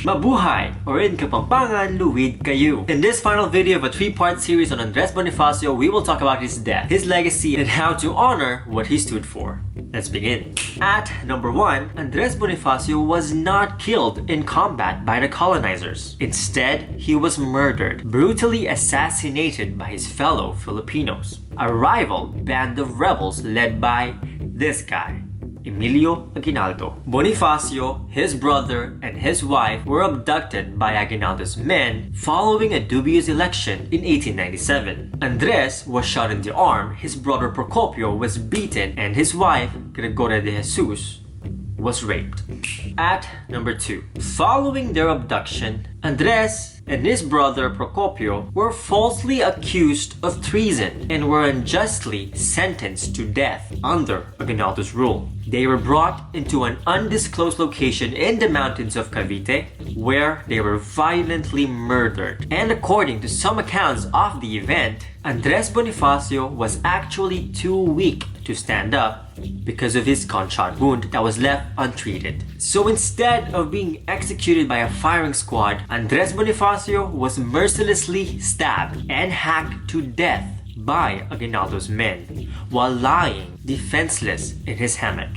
Mabuhay! Or in Kapampangan, luwid kayo! In this final video of a 3-part series on Andres Bonifacio, we will talk about his death, his legacy, and how to honor what he stood for. Let's begin. At number 1, Andres Bonifacio was not killed in combat by the colonizers. Instead, he was murdered, brutally assassinated by his fellow Filipinos. A rival band of rebels led by this guy, Emilio Aguinaldo. Bonifacio, his brother, and his wife were abducted by Aguinaldo's men following a dubious election in 1897. Andres was shot in the arm, his brother Procopio was beaten, and his wife, Gregoria de Jesus, was raped. At number 2, following their abduction, Andres and his brother Procopio were falsely accused of treason and were unjustly sentenced to death under Aguinaldo's rule. They were brought into an undisclosed location in the mountains of Cavite, where they were violently murdered. And according to some accounts of the event, Andres Bonifacio was actually too weak to stand up because of his gunshot wound that was left untreated. So instead of being executed by a firing squad, Andres Bonifacio was mercilessly stabbed and hacked to death by Aguinaldo's men while lying defenseless in his hammock.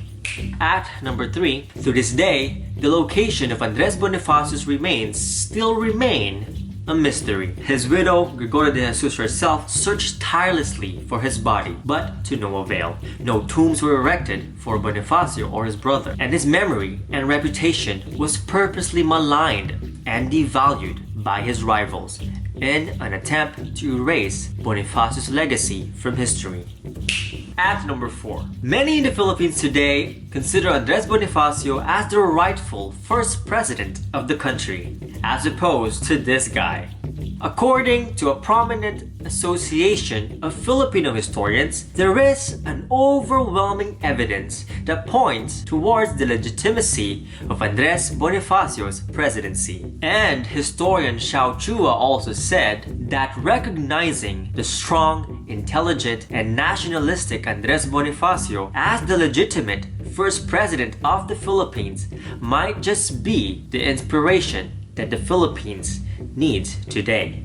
At number 3, to this day, the location of Andres Bonifacio's remains still remain a mystery. His widow, Gregoria de Jesus herself, searched tirelessly for his body, but to no avail. No tombs were erected for Bonifacio or his brother, and his memory and reputation was purposely maligned and devalued by his rivals in an attempt to erase Bonifacio's legacy from history. At number 4, many in the Philippines today consider Andres Bonifacio as the rightful first president of the country, as opposed to this guy. According to a prominent association of Filipino historians, there is an overwhelming evidence that points towards the legitimacy of Andres Bonifacio's presidency. And historian Xiao Chua also said that recognizing the strong, intelligent, and nationalistic Andres Bonifacio as the legitimate first president of the Philippines might just be the inspiration that the Philippines needs today.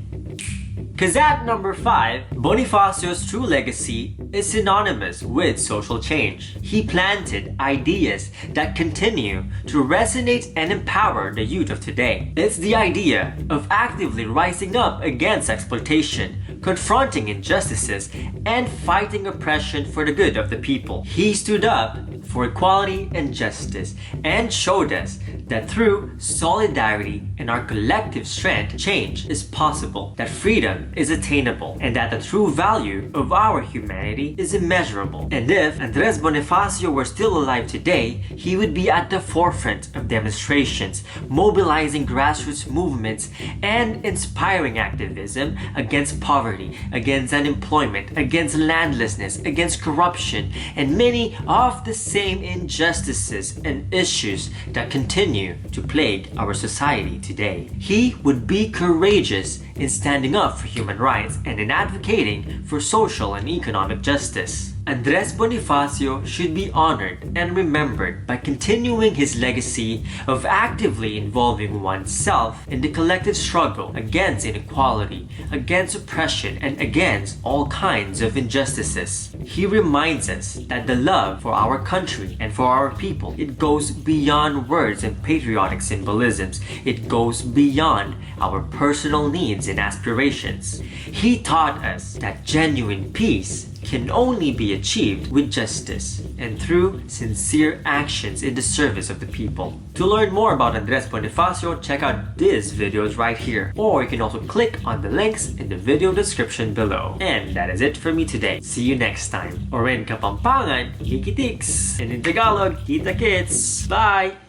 Cause at number 5, Bonifacio's true legacy is synonymous with social change. He planted ideas that continue to resonate and empower the youth of today. It's the idea of actively rising up against exploitation, confronting injustices, and fighting oppression for the good of the people. He stood up for equality and justice and showed us that through solidarity and our collective strength, change is possible, that freedom is attainable, and that the true value of our humanity is immeasurable. And if Andres Bonifacio were still alive today, he would be at the forefront of demonstrations, mobilizing grassroots movements, and inspiring activism against poverty, against unemployment, against landlessness, against corruption, and many of the same injustices and issues that continue to plague our society today. He would be courageous in standing up for human rights and in advocating for social and economic justice. Andres Bonifacio should be honored and remembered by continuing his legacy of actively involving oneself in the collective struggle against inequality, against oppression, and against all kinds of injustices. He reminds us that the love for our country and for our people, it goes beyond words and patriotic symbolisms. It goes beyond our personal needs and aspirations. He taught us that genuine peace can only be achieved with justice and through sincere actions in the service of the people. To learn more about Andres Bonifacio, check out these videos right here, or you can also click on the links in the video description below. And that is it for me today. See you next time. Or in Kapampangan, Kikitiks. And in Tagalog, Kita Kits. Bye!